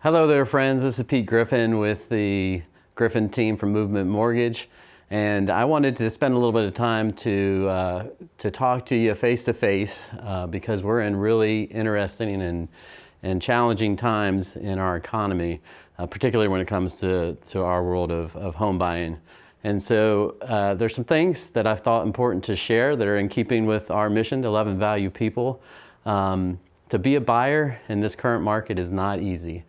Hello there, friends. This is Pete Griffin with the Griffin team from Movement Mortgage, and I wanted to spend a little bit of time to talk to you face to face because we're in really interesting and challenging times in our economy, particularly when it comes to our world of home buying. And so there's some things that I've thought important to share that are in keeping with our mission to love and value people. To be a buyer in this current market is not easy.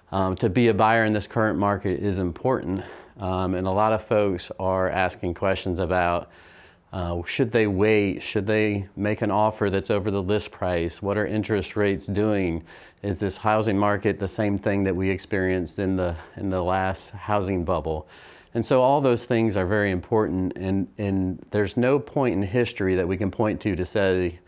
To be a buyer in this current market is important, and a lot of folks are asking questions about should they wait, should they make an offer that's over the list price, what are interest rates doing, is this housing market the same thing that we experienced in the last housing bubble. And so all those things are very important, and there's no point in history that we can point to say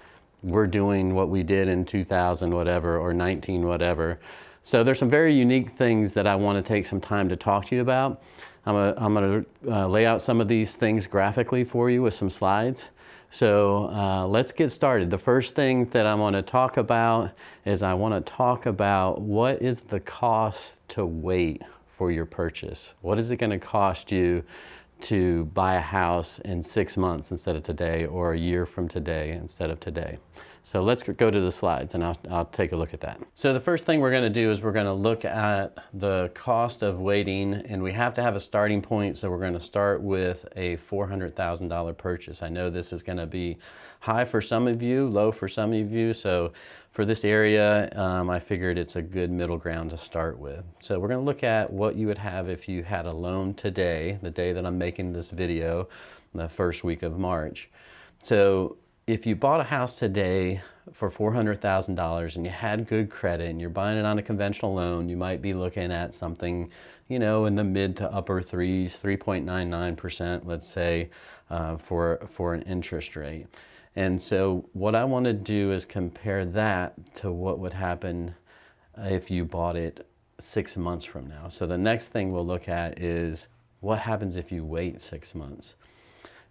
we're doing what we did in 2000 whatever or 19 whatever. So there's some very unique things that I want to take some time to talk to you about. I'm going to lay out some of these things graphically for you with some slides. So let's get started. The first thing that I want to talk about is I want to talk about what is the cost to wait for your purchase. What is it going to cost you to buy a house in 6 months instead of today, or a year from today instead of today? So let's go to the slides and I'll take a look at that. So the first thing we're going to do is we're going to look at the cost of waiting, and we have to have a starting point. So we're going to start with a $400,000 purchase. I know this is going to be high for some of you, low for some of you. So for this area, I figured it's a good middle ground to start with. So we're going to look at what you would have if you had a loan today, the day that I'm making this video, the first week of March. So if you bought a house today for $400,000 and you had good credit and you're buying it on a conventional loan, you might be looking at something, in the mid to upper threes, 3.99%, let's say, for an interest rate. And so what I want to do is compare that to what would happen if you bought it 6 months from now. So the next thing we'll look at is what happens if you wait 6 months.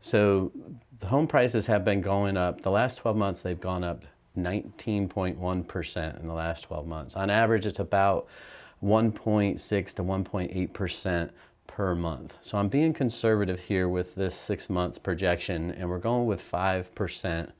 So the home prices have been going up. The last 12 months, they've gone up 19.1% in the last 12 months. On average, it's about 1.6 to 1.8% per month. So I'm being conservative here with this 6 month projection, and we're going with 5%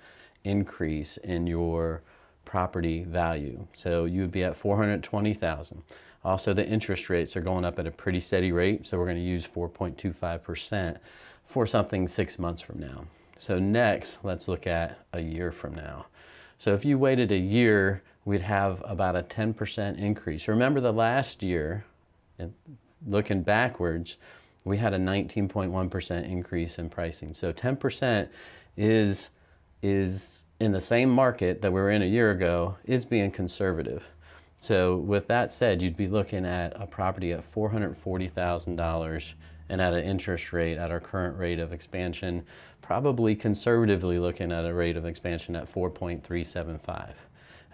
increase in your property value. So you would be at $420,000. Also, the interest rates are going up at a pretty steady rate. So we're going to use 4.25% for something 6 months from now. So next, let's look at a year from now. So if you waited a year, we'd have about a 10% increase. Remember the last year, and looking backwards, we had a 19.1% increase in pricing. So 10% is in the same market that we were in a year ago, is being conservative. So with that said, you'd be looking at a property at $440,000 and at an interest rate at our current rate of expansion, probably conservatively looking at a rate of expansion at 4.375.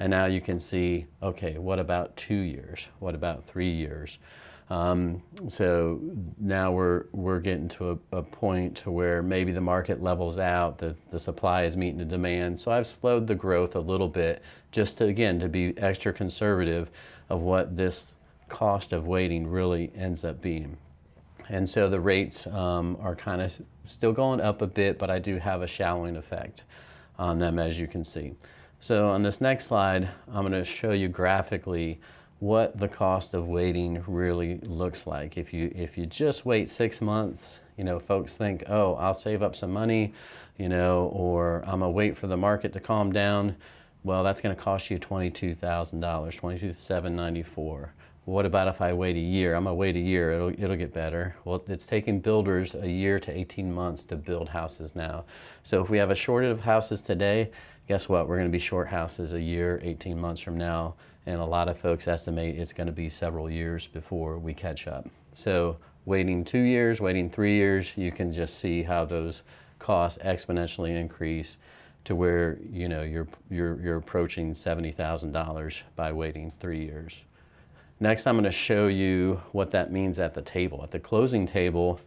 And now you can see, okay, what about 2 years? What about 3 years? So now we're getting to a point to where maybe the market levels out, the supply is meeting the demand. So I've slowed the growth a little bit just to, again, to be extra conservative of what this cost of waiting really ends up being. And so the rates are kind of still going up a bit, but I do have a shallowing effect on them, as you can see. So on this next slide, I'm going to show you graphically what the cost of waiting really looks like. If you just wait 6 months, folks think, oh, I'll save up some money, or I'm gonna wait for the market to calm down. Well, that's going to cost you $22,000, $22,794. What about if I wait a year? I'm gonna wait a year, it'll get better. Well, it's taking builders a year to 18 months to build houses now. So if we have a shortage of houses today, guess what? We're gonna be short houses a year, 18 months from now. And a lot of folks estimate it's gonna be several years before we catch up. So waiting 2 years, waiting 3 years, you can just see how those costs exponentially increase to where you're approaching $70,000 by waiting 3 years. Next, I'm going to show you what that means at the table. At the closing table,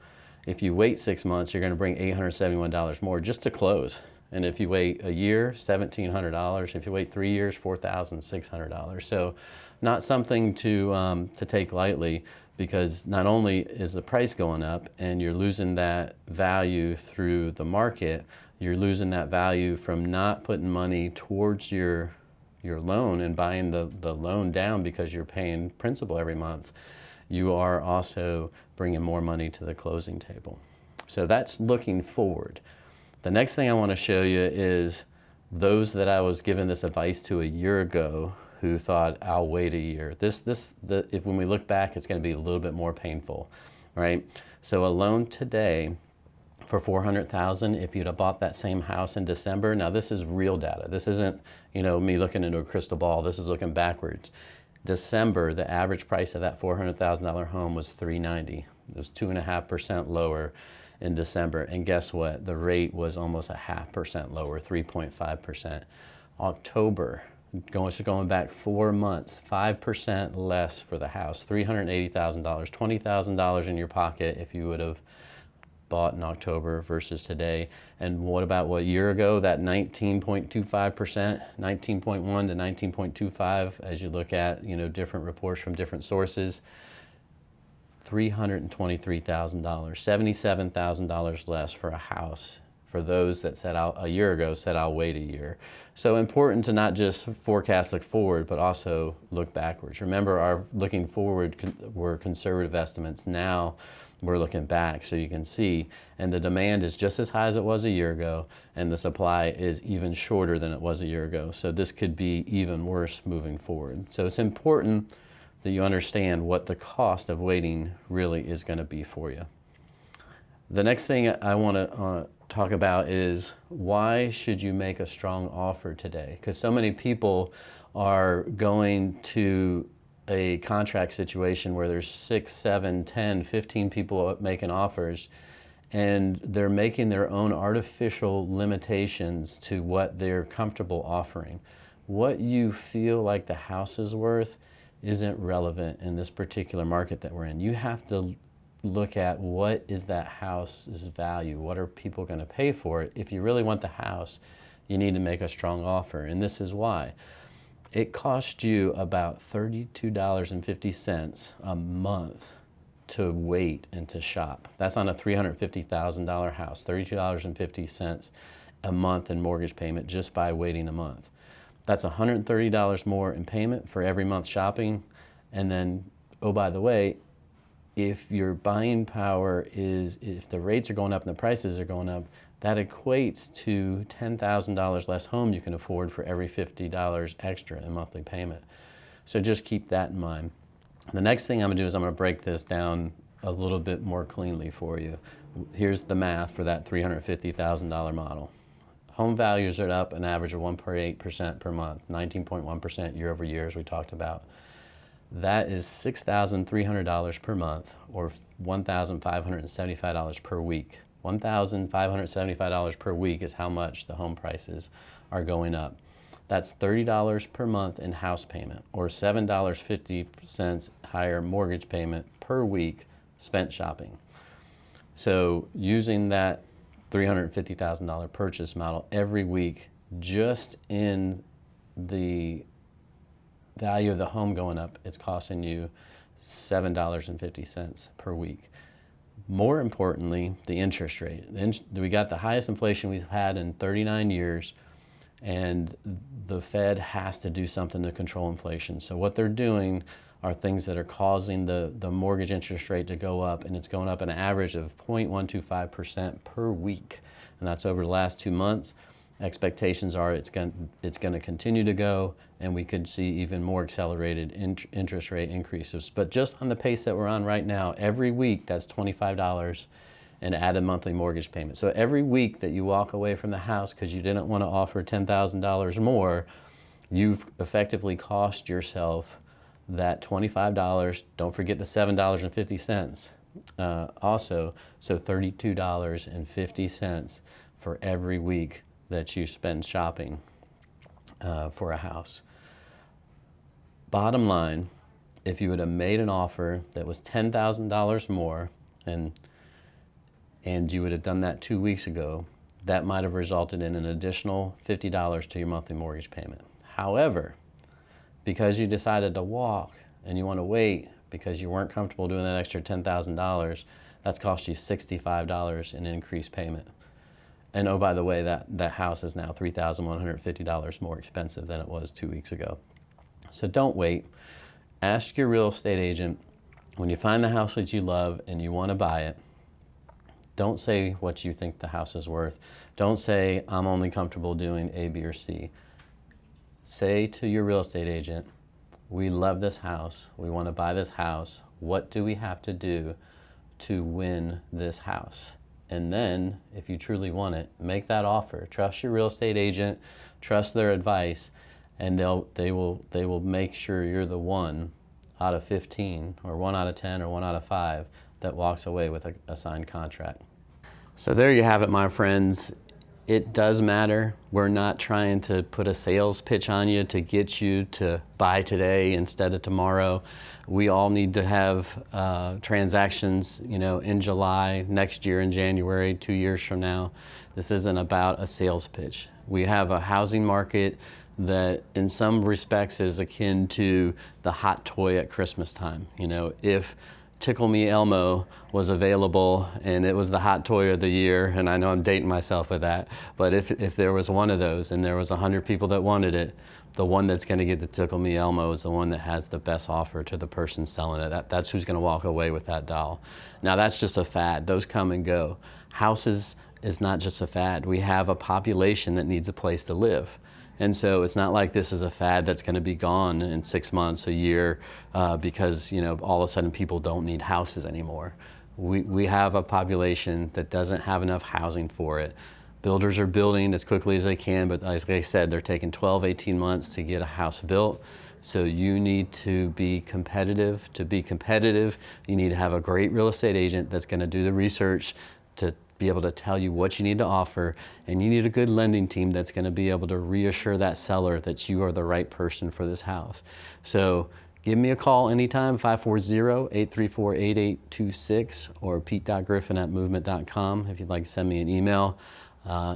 if you wait 6 months, you're going to bring $871 more just to close. And if you wait a year, $1,700. If you wait 3 years, $4,600. So not something to take lightly, because not only is the price going up and you're losing that value through the market, you're losing that value from not putting money towards your loan and buying the loan down because you're paying principal every month. You are also bringing more money to the closing table. So that's looking forward. The next thing I want to show you is those that I was giving this advice to a year ago who thought, I'll wait a year. When we look back, it's going to be a little bit more painful, right? So a loan today for $400,000, if you'd have bought that same house in December, now this is real data. This isn't, me looking into a crystal ball. This is looking backwards. December, the average price of that $400,000 home was $390,000. It was 2.5% lower in December. And guess what? The rate was almost 0.5% lower, 3.5%. October, going back 4 months, 5% less for the house, $380,000, $20,000 in your pocket if you would have bought in October versus today. And what about a year ago, that 19.25%, 19.1 to 19.25, as you look at, different reports from different sources, $323,000, $77,000 less for a house for those that a year ago said, I'll wait a year. So important to not just forecast, look forward, but also look backwards. Remember, our looking forward were conservative estimates. Now we're looking back, so you can see, and the demand is just as high as it was a year ago, and the supply is even shorter than it was a year ago. So this could be even worse moving forward. So it's important that you understand what the cost of waiting really is going to be for you. The next thing I want to talk about is, why should you make a strong offer today? Because so many people are going to a contract situation where there's 6, 7, 10, 15 people making offers, and they're making their own artificial limitations to what they're comfortable offering. What you feel like the house is worth isn't relevant in this particular market that we're in. You have to look at, what is that house's value? What are people going to pay for it? If you really want the house, you need to make a strong offer, and this is why. It costs you about $32.50 a month to wait and to shop. That's on a $350,000 house, $32.50 a month in mortgage payment just by waiting a month. That's $130 more in payment for every month shopping. And then, oh, by the way, if your buying power if the rates are going up and the prices are going up, that equates to $10,000 less home you can afford for every $50 extra in monthly payment. So just keep that in mind. The next thing I'm going to do is I'm going to break this down a little bit more cleanly for you. Here's the math for that $350,000 model. Home values are up an average of 1.8% per month, 19.1% year over year, as we talked about. That is $6,300 per month, or $1,575 per week. $1,575 per week is how much the home prices are going up. That's $30 per month in house payment, or $7.50 higher mortgage payment per week spent shopping. So using that $350,000 purchase model every week, just in the value of the home going up, it's costing you $7.50 per week. More importantly, the interest rate. We got the highest inflation we've had in 39 years, and the Fed has to do something to control inflation. So what they're doing are things that are causing the mortgage interest rate to go up, and it's going up an average of 0.125% per week, and that's over the last 2 months. Expectations are it's going to continue to go, and we could see even more accelerated interest rate increases. But just on the pace that we're on right now, every week that's $25 in added monthly mortgage payment. So every week that you walk away from the house because you didn't want to offer $10,000 more, you've effectively cost yourself that $25. Don't forget the $7.50 also, so $32.50 for every week that you spend shopping for a house. Bottom line, if you would have made an offer that was $10,000 more, and you would have done that 2 weeks ago, that might have resulted in an additional $50 to your monthly mortgage payment. However, because you decided to walk and you want to wait because you weren't comfortable doing that extra $10,000, that's cost you $65 in increased payment. And oh, by the way, that house is now $3,150 more expensive than it was 2 weeks ago. So don't wait. Ask your real estate agent, when you find the house that you love and you want to buy it, don't say what you think the house is worth. Don't say, I'm only comfortable doing A, B, or C. Say to your real estate agent, we love this house. We want to buy this house. What do we have to do to win this house? And then, if you truly want it, make that offer. Trust your real estate agent, trust their advice, and they will make sure you're the 1 out of 15, or 1 out of 10, or 1 out of 5 that walks away with a signed contract. So there you have it, my friends. It does matter. We're not trying to put a sales pitch on you to get you to buy today instead of tomorrow. We all need to have transactions, in July, next year in January, 2 years from now. This isn't about a sales pitch. We have a housing market that in some respects is akin to the hot toy at Christmas time. If Tickle Me Elmo was available and it was the hot toy of the year, and I know I'm dating myself with that, but if there was one of those and there was 100 people that wanted it, the one that's going to get the Tickle Me Elmo is the one that has the best offer to the person selling it. That's who's going to walk away with that doll. Now that's just a fad. Those come and go. Houses is not just a fad. We have a population that needs a place to live. And so it's not like this is a fad that's going to be gone in 6 months, a year, because all of a sudden people don't need houses anymore. We have a population that doesn't have enough housing for it. Builders are building as quickly as they can, but as I said, they're taking 12, 18 months to get a house built. So you need to be competitive. To be competitive, you need to have a great real estate agent that's going to do the research to be able to tell you what you need to offer, and you need a good lending team that's going to be able to reassure that seller that you are the right person for this house. So give me a call anytime, 540-834-8826, or pete.griffin@movement.com if you'd like to send me an email.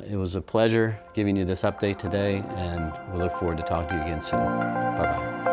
It was a pleasure giving you this update today, and we look forward to talking to you again soon. Bye-bye.